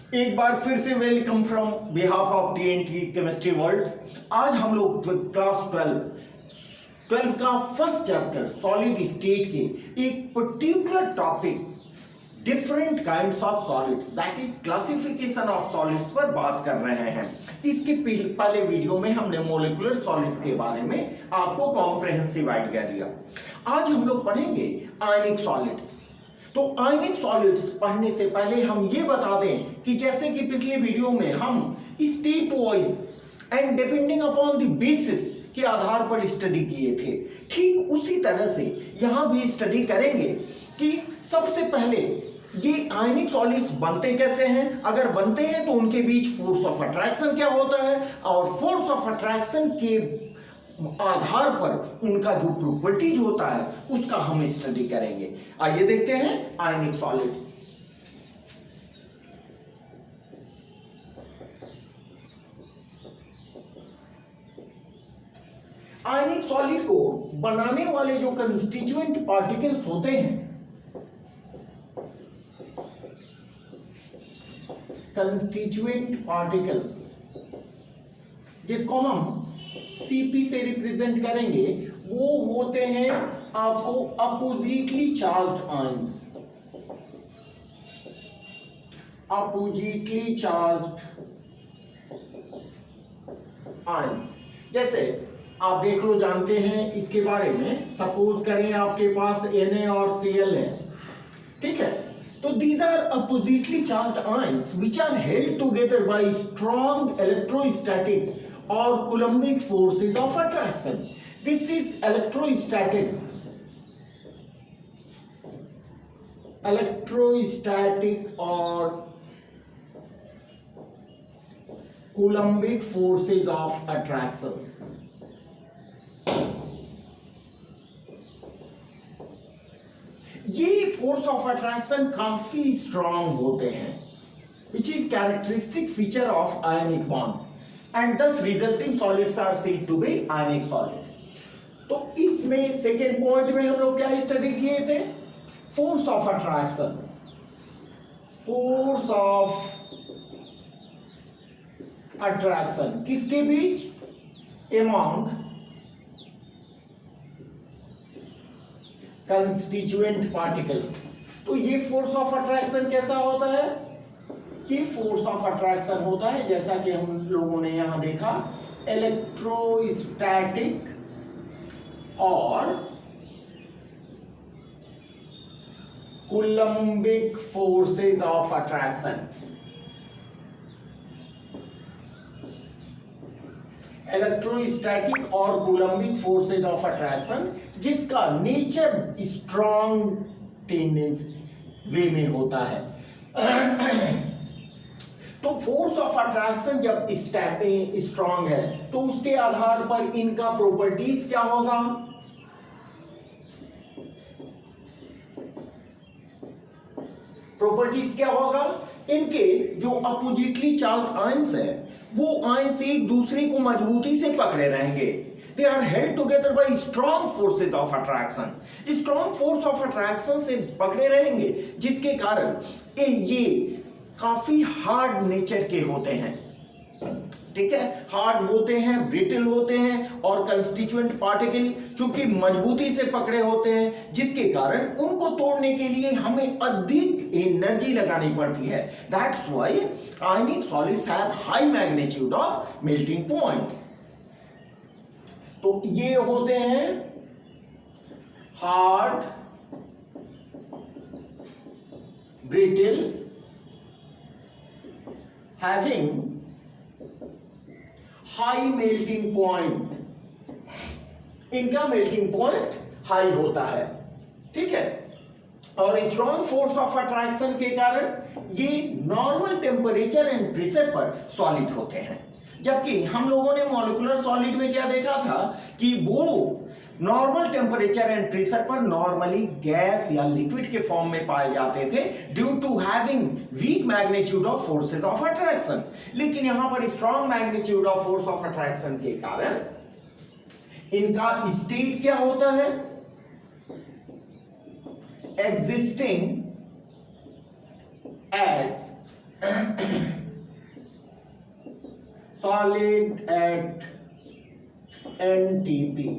एक बार फिर से welcome from behalf of TNT chemistry world. आज हम लोग क्लास 12 का फर्स्ट चैप्टर सॉलिड स्टेट के एक particular topic different kinds of solids that is classification of solids पर बात कर रहे हैं। इसके पहले वीडियो में हमने मोलिकुलर सॉलिड्स के बारे में आपको कॉम्प्रिहेंसिव आइडिया दिया। आज हम लोग पढ़ेंगे आयनिक सॉलिड्स। तो आयनिक सॉलिड्स पढ़ने से पहले हम ये बता दें कि जैसे कि पिछले वीडियो में हम state wise and depending upon the basis के आधार पर स्टडी किए थे, ठीक उसी तरह से यहां भी स्टडी करेंगे कि सबसे पहले ये आयनिक सॉलिड्स बनते कैसे हैं, अगर बनते हैं तो उनके बीच फोर्स ऑफ अट्रैक्शन क्या होता है और फोर्स ऑफ अट्रैक्शन के आधार पर उनका जो प्रॉपर्टीज होता है उसका हम स्टडी करेंगे। आइए देखते हैं आयनिक सॉलिड्स। आयनिक सॉलिड को बनाने वाले जो कंस्टिट्यूएंट पार्टिकल्स होते हैं, कंस्टिट्यूएंट पार्टिकल्स जिसको हम सीपी से रिप्रेजेंट करेंगे, वो होते हैं आपको oppositely charged ions. Oppositely charged ions जैसे आप देख लो, जानते हैं इसके बारे में। सपोज करें आपके पास Na और Cl है, ठीक है। तो these are oppositely charged ions which are held together by strong electrostatic or coulombic forces of attraction. This is electrostatic or coulombic forces of attraction. ये फोर्स ऑफ अट्रैक्शन काफी strong होते हैं, which is characteristic feature of ionic bond and thus resulting solids are said to be ionic solids. तो इसमें second point में हम लोग क्या स्टडी किए थे? Force of attraction. Force of attraction किसके बीच? Among constituent particles. तो ये फोर्स ऑफ अट्रैक्शन कैसा होता है? ये फोर्स ऑफ अट्रैक्शन होता है जैसा कि हम लोगों ने यहां देखा, इलेक्ट्रोस्टैटिक और Coulombic forces of attraction. Electrostatic और कूलम्बिक फोर्सेज ऑफ अट्रैक्शन जिसका नेचर स्ट्रॉन्ग टेंडेंसी वे में होता है। तो फोर्स ऑफ अट्रैक्शन जब स्ट्रॉन्ग है तो उसके आधार पर इनका प्रॉपर्टीज क्या होगा? प्रॉपर्टीज क्या होगा? इनके जो अपोजिटली चार्ज्ड आयंस है वो आयंस एक दूसरे को मजबूती से पकड़े रहेंगे। They are held together by strong forces of attraction. Strong force of attraction से पकड़े रहेंगे जिसके कारण ये काफी हार्ड नेचर के होते हैं, ठीक है। हार्ड होते हैं, ब्रिटल होते हैं और कंस्टिट्यूएंट पार्टिकल चूंकि मजबूती से पकड़े होते हैं जिसके कारण उनको तोड़ने के लिए हमें अधिक एनर्जी लगानी पड़ती है। That's why ionic solids have high magnitude of melting points. तो ये होते हैं hard, brittle, having high melting point. इनका मेल्टिंग पॉइंट हाई होता है, ठीक है। और स्ट्रॉन्ग फोर्स ऑफ अट्रैक्शन के कारण ये नॉर्मल टेम्परेचर एंड प्रेशर पर सॉलिड होते हैं। जबकि हम लोगों ने मॉलिक्यूलर सॉलिड में क्या देखा था कि वो नॉर्मल टेम्परेचर एंड प्रेशर पर नॉर्मली गैस या लिक्विड के फॉर्म में पाए जाते थे due to having weak magnitude of forces of attraction. लेकिन यहां पर strong magnitude of force of attraction के कारण इनका स्टेट क्या होता है? Existing as solid at NTP,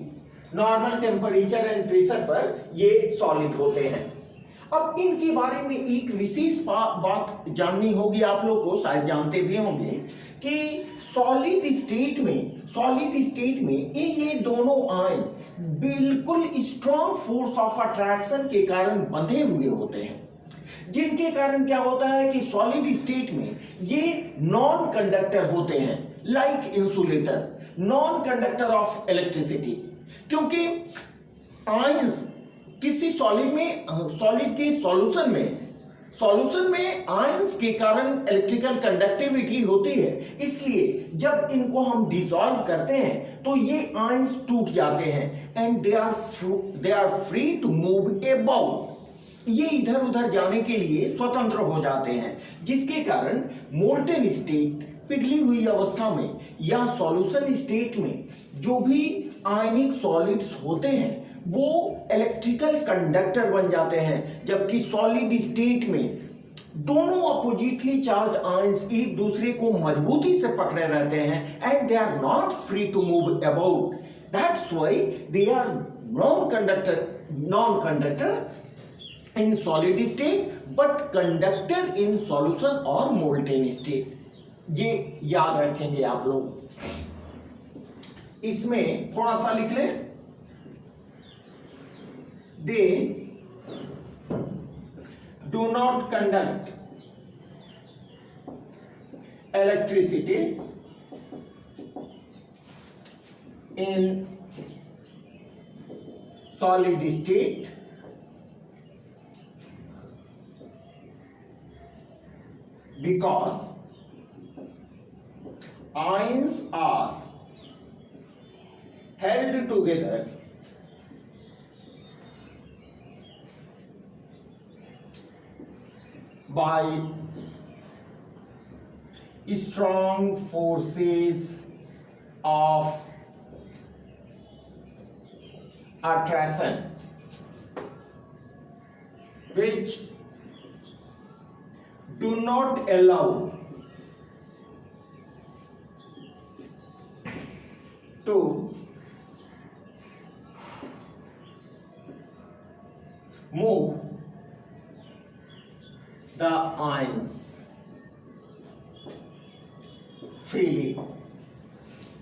normal temperature and pressure पर ये सॉलिड होते हैं। अब इनके बारे में एक विशेष बात जाननी होगी आप लोग को, शायद जानते भी होंगे कि सॉलिड स्टेट में ये दोनों आयन बिल्कुल स्ट्रॉन्ग फोर्स ऑफ अट्रैक्शन के कारण बंधे हुए होते हैं, जिनके कारण क्या होता है कि सॉलिड स्टेट में ये नॉन कंडक्टर होते हैं, like insulator, non conductor of electricity. क्योंकि आयंस किसी सॉलिड के सॉल्यूशन में आयंस के कारण इलेक्ट्रिकल कंडक्टिविटी होती है, इसलिए जब इनको हम डिसॉल्व करते हैं तो ये आयंस टूट जाते हैं and they are free to move about, ये इधर उधर जाने के लिए स्वतंत्र हो जाते हैं, जिसके कारण मोल्टेन स्टेट, पिघली हुई अवस्था में या सॉल्यूशन स्टेट में जो भी आयनिक सॉलिड्स होते हैं वो इलेक्ट्रिकल कंडक्टर बन जाते हैं, जबकि सॉलिड स्टेट में दोनों अपोजिटली चार्ज आयंस एक दूसरे को मजबूती से पकड़े रहते हैं and they are not free to move about, that's why they are non conductor in solid state but conductor in solution और मोल्टेन स्टेट। ये याद रखेंगे आप लोग। इसमें थोड़ा सा लिख लें, they do not conduct electricity in solid state because ions are held together by strong forces of attraction which do not allow to move the ions freely,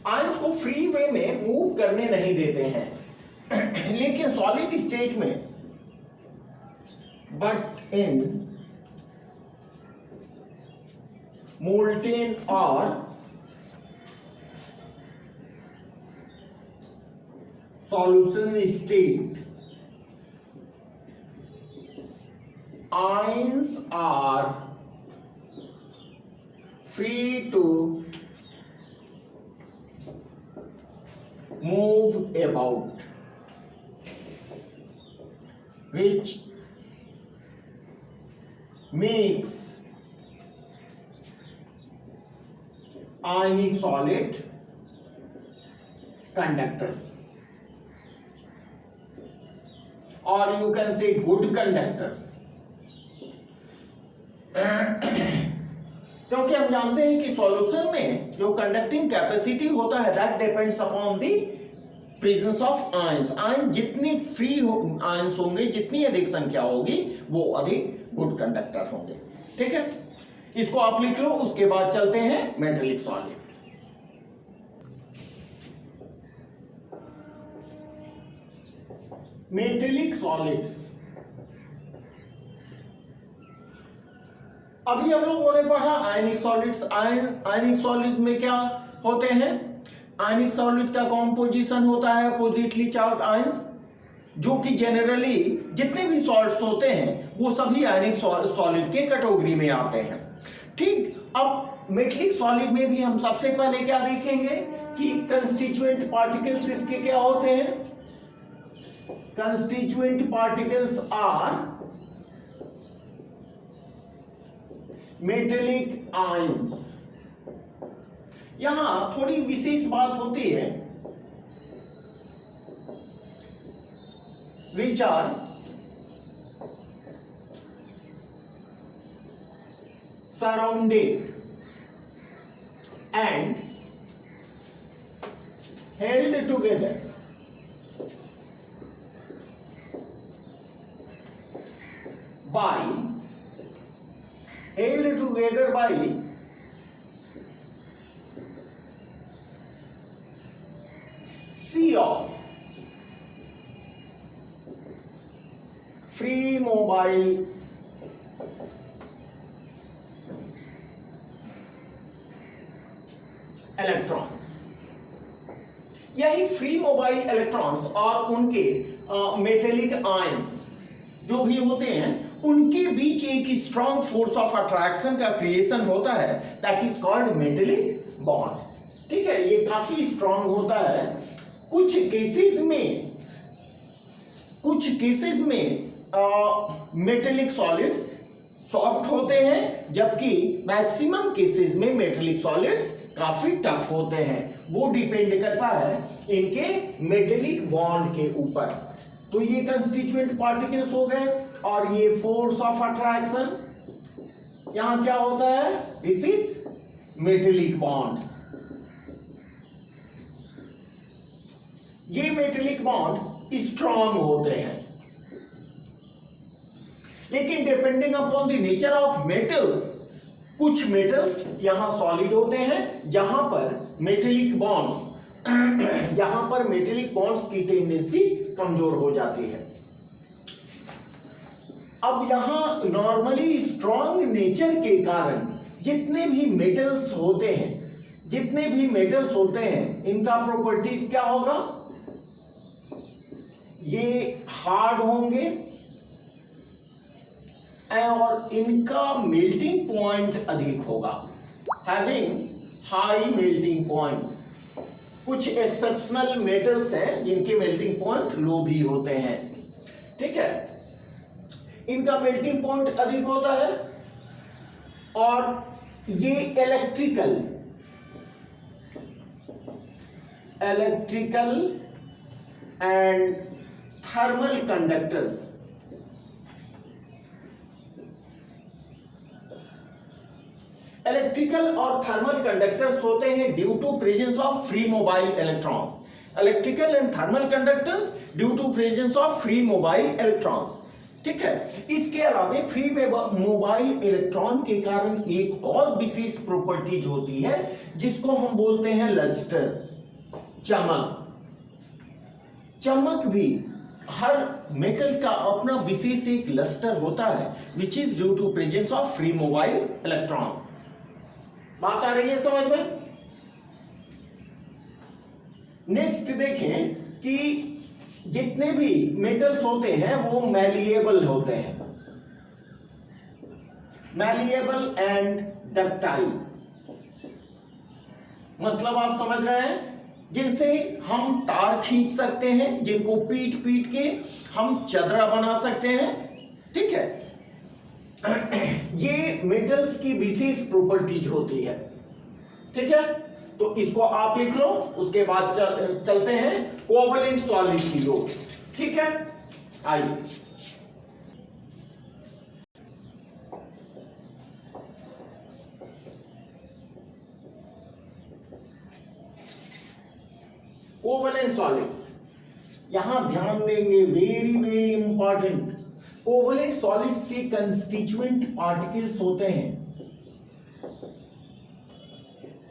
ions को फ्री वे में मूव करने नहीं देते हैं लेकिन solid state में, but in molten or solution state ions are free to move about, which makes ionic solid conductors, or you can say good conductors। क्योंकि हम जानते हैं कि सॉल्यूशन में जो कंडक्टिंग कैपेसिटी होता है that depends upon the presence of ions. Ion जितनी फ्री आयंस होंगे, जितनी अधिक संख्या होगी, वो अधिक गुड कंडक्टर होंगे। ठीक है, इसको आप लिख लो, उसके बाद चलते हैं मेटेलिक सॉलिड। मेटेलिक सॉलिड्स, अभी हम लोगों ने पढ़ा आयनिक सॉलिड्स। आयनिक सॉलिड्स में क्या होते हैं? आयनिक सॉलिड का कॉम्पोजिशन होता है अपोजिटली चार्ज आयंस, जो कि जनरली जितने भी सॉल्ट्स होते हैं वो सभी आयनिक सॉलिड के कैटेगरी में आते हैं। ठीक, अब मेटेलिक सॉलिड में भी हम सबसे पहले क्या देखेंगे कि कंस्टिट्यूएंट पार्टिकल्स इसके क्या होते हैं। Constituent particles are metallic ions. यहां थोड़ी विशेष बात होती है, which are surrounded and held together by C of free mobile electron. यही फ्री मोबाइल इलेक्ट्रॉन्स और उनके मेटेलिक आयंस जो भी होते हैं उनके बीच एक स्ट्रॉन्ग फोर्स ऑफ अट्रैक्शन का क्रिएशन होता है, that is called metallic bond. ठीक है, ये काफी स्ट्रॉन्ग होता है। कुछ केसेस में मेटेलिक सॉलिड्स सॉफ्ट होते हैं, जबकि मैक्सिमम केसेस में मेटेलिक सॉलिड्स काफी टफ होते हैं। वो डिपेंड करता है इनके मेटेलिक बॉन्ड के ऊपर। तो ये कंस्टिट्यूएंट पार्टिकल्स हो गए, और ये फोर्स ऑफ अट्रैक्शन यहां क्या होता है, दिस इज मेटेलिक बॉन्ड। ये मेटेलिक बॉन्ड्स स्ट्रॉन्ग होते हैं, लेकिन depending upon the nature of metals, कुछ मेटल्स यहां सॉलिड होते हैं जहां पर मेटेलिक बॉन्ड्स की टेंडेंसी कमजोर हो जाती है। अब यहां नॉर्मली स्ट्रॉन्ग नेचर के कारण जितने भी मेटल्स होते हैं इनका प्रॉपर्टीज क्या होगा, ये हार्ड होंगे और इनका मेल्टिंग पॉइंट अधिक होगा, हैविंग हाई मेल्टिंग पॉइंट। कुछ एक्सेप्शनल मेटल्स हैं जिनके मेल्टिंग पॉइंट लो भी होते हैं। ठीक है, इनका मेल्टिंग पॉइंट अधिक होता है, और ये electrical and thermal conductors electrical और थर्मल कंडक्टर्स होते हैं due to presence of free mobile electron. Electrical and thermal conductors due to presence of free mobile electron. ठीक है, इसके अलावा फ्री मोबाइल इलेक्ट्रॉन के कारण एक और विशेष प्रॉपर्टीज होती है जिसको हम बोलते हैं लस्टर, चमक भी हर मेटल का अपना विशेष एक लस्टर होता है, which is due to presence of free mobile electron. बात आ रही है समझ में? नेक्स्ट देखें कि जितने भी मेटल्स होते हैं वो मैलिएबल होते हैं, मैलिएबल एंड डक्टाइल। मतलब आप समझ रहे हैं, जिनसे हम तार खींच सकते हैं, जिनको पीट पीट के हम चदरा बना सकते हैं। ठीक है, ये मेटल्स की विशेष प्रॉपर्टीज होती है। ठीक है, तो इसको आप लिख लो, उसके बाद चलते हैं कोवैलेंट सॉलिड की ओर। ठीक है, आइए कोवैलेंट सॉलिड्स, यहां ध्यान देंगे, very very important. Covalent solids के कंस्टिट्यूएंट पार्टिकल्स होते हैं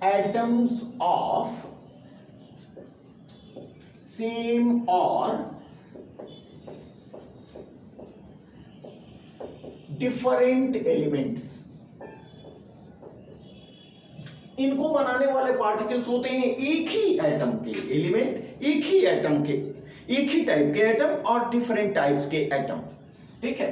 एटम्स ऑफ सेम और डिफरेंट एलिमेंट्स। इनको बनाने वाले पार्टिकल्स होते हैं एक ही एटम के एलिमेंट, एक ही टाइप के एटम और डिफरेंट टाइप्स के एटम। ठीक है,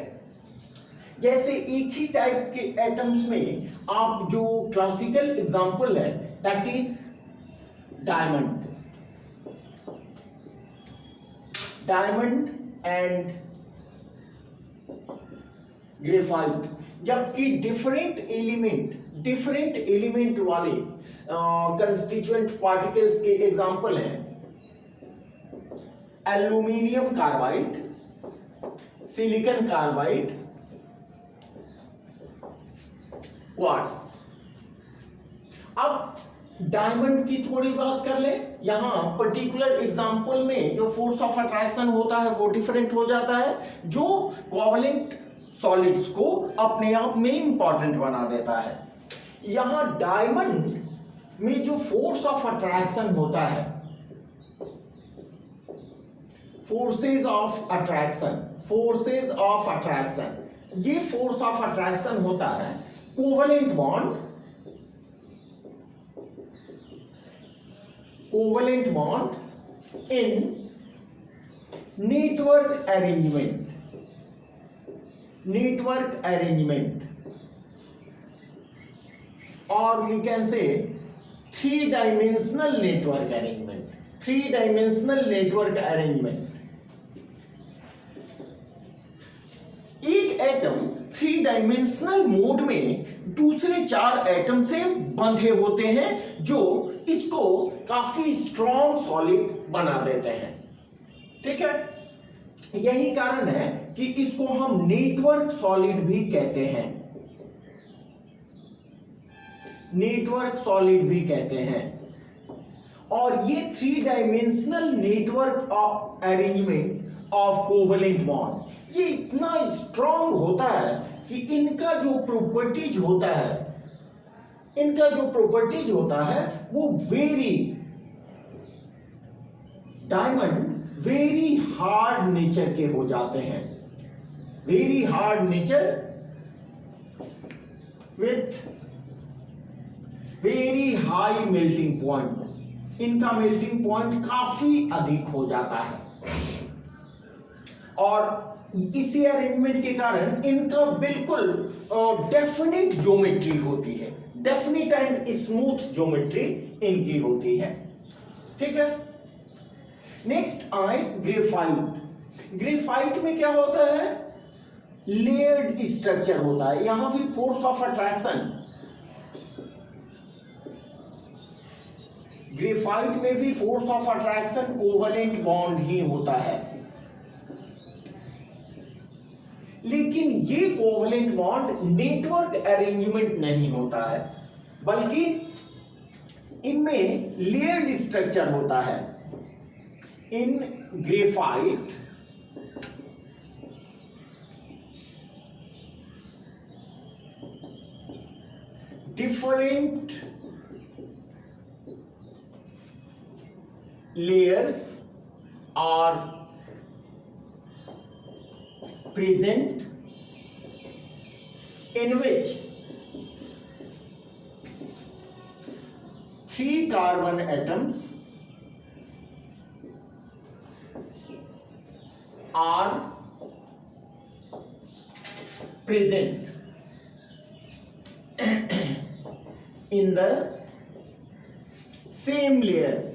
जैसे एक ही टाइप के एटम्स में आप जो क्लासिकल एग्जांपल है that is diamond and graphite. जबकि डिफरेंट एलिमेंट वाले कंस्टिट्यूएंट पार्टिकल्स के एग्जांपल हैं aluminium carbide, silicon carbide, quartz. अब डायमंड की थोड़ी बात कर ले। यहां पर्टिकुलर एग्जांपल में जो फोर्स ऑफ अट्रैक्शन होता है वो डिफरेंट हो जाता है, जो कोवलेंट सॉलिड्स को अपने आप में इंपॉर्टेंट बना देता है। यहां डायमंड में जो फोर्स ऑफ अट्रैक्शन होता है, फोर्सेस ऑफ अट्रैक्शन, ये फोर्स ऑफ अट्रैक्शन होता है covalent bond in network arrangement और we can say three dimensional network arrangement. एक एटम थ्री डायमेंशनल मोड में दूसरे चार एटम से बंधे होते हैं, जो इसको काफी स्ट्रॉन्ग सॉलिड बना देते हैं। ठीक है, यही कारण है कि इसको हम नेटवर्क सॉलिड भी कहते हैं। और ये three dimensional network of covalent bond ये इतना स्ट्रॉन्ग होता है कि इनका जो प्रॉपर्टीज होता है वो वेरी हार्ड नेचर के हो जाते हैं, very hard nature with very high melting point. इनका मेल्टिंग पॉइंट काफी अधिक हो जाता है और इसी अरेंजमेंट के कारण इनका बिल्कुल डेफिनिट ज्योमेट्री होती है, डेफिनिट एंड स्मूथ ज्योमेट्री इनकी होती है। ठीक है, नेक्स्ट आए ग्रेफाइट में क्या होता है, लेयर्ड स्ट्रक्चर होता है। यहां भी फोर्स ऑफ अट्रैक्शन, ग्रेफाइट में भी force of attraction covalent bond ही होता है, लेकिन ये कोवलेंट बॉन्ड नेटवर्क अरेंजमेंट नहीं होता है, बल्कि इनमें लेयर्ड स्ट्रक्चर होता है। In graphite different layers are present in which 3 carbon atoms are present in the same layer।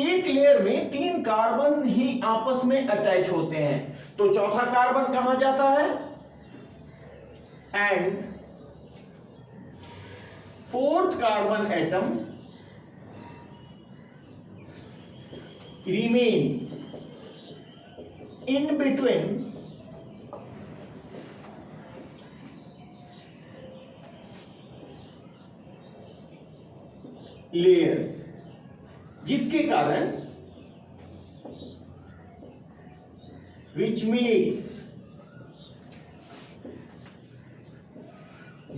एक लेयर में 3 कार्बन ही आपस में अटैच होते हैं, तो चौथा कार्बन कहां जाता है, and fourth carbon atom remains in between layers, जिसके कारण which makes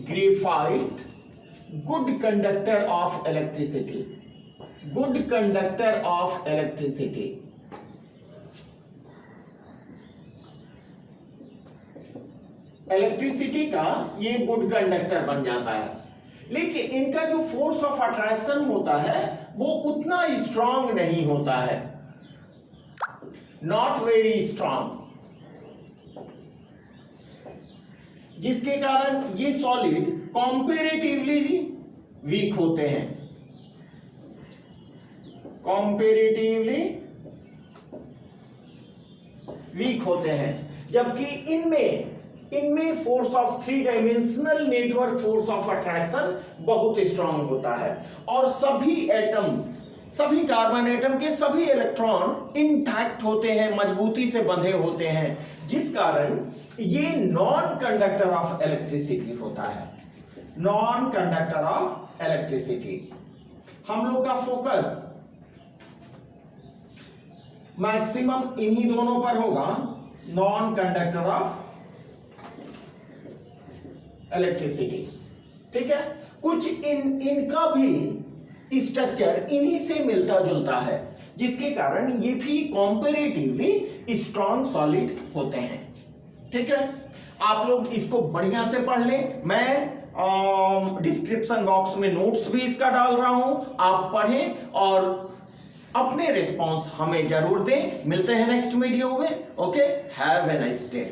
graphite good conductor of electricity, electricity का ये गुड कंडक्टर बन जाता है। लेकिन इनका जो फोर्स ऑफ अट्रैक्शन होता है वो उतना स्ट्रांग नहीं होता है, नॉट वेरी स्ट्रांग, जिसके कारण ये सॉलिड कंपैरेटिवली वीक होते हैं, जबकि इनमें force of 3 dimensional network force of attraction बहुत स्ट्रांग होता है और सभी कार्बन एटम के सभी इलेक्ट्रॉन इंटैक्ट होते हैं, मजबूती से बंधे होते हैं, जिस कारण ये नॉन कंडक्टर ऑफ इलेक्ट्रिसिटी होता है, नॉन कंडक्टर ऑफ इलेक्ट्रिसिटी। हम लोग का फोकस मैक्सिमम इन्हीं दोनों पर होगा, नॉन कंडक्टर ऑफ इलेक्ट्रिसिटी। ठीक है, कुछ इनका भी स्ट्रक्चर इन्हीं से मिलता जुलता है, जिसके कारण ये भी कॉम्पेरेटिवली स्ट्रॉन्ग सॉलिड होते हैं। ठीक है, आप लोग इसको बढ़िया से पढ़ लें। मैं डिस्क्रिप्शन बॉक्स में नोट्स भी इसका डाल रहा हूं, आप पढ़ें और अपने रिस्पॉन्स हमें जरूर दें। मिलते हैं नेक्स्ट वीडियो में। Okay, have a nice day.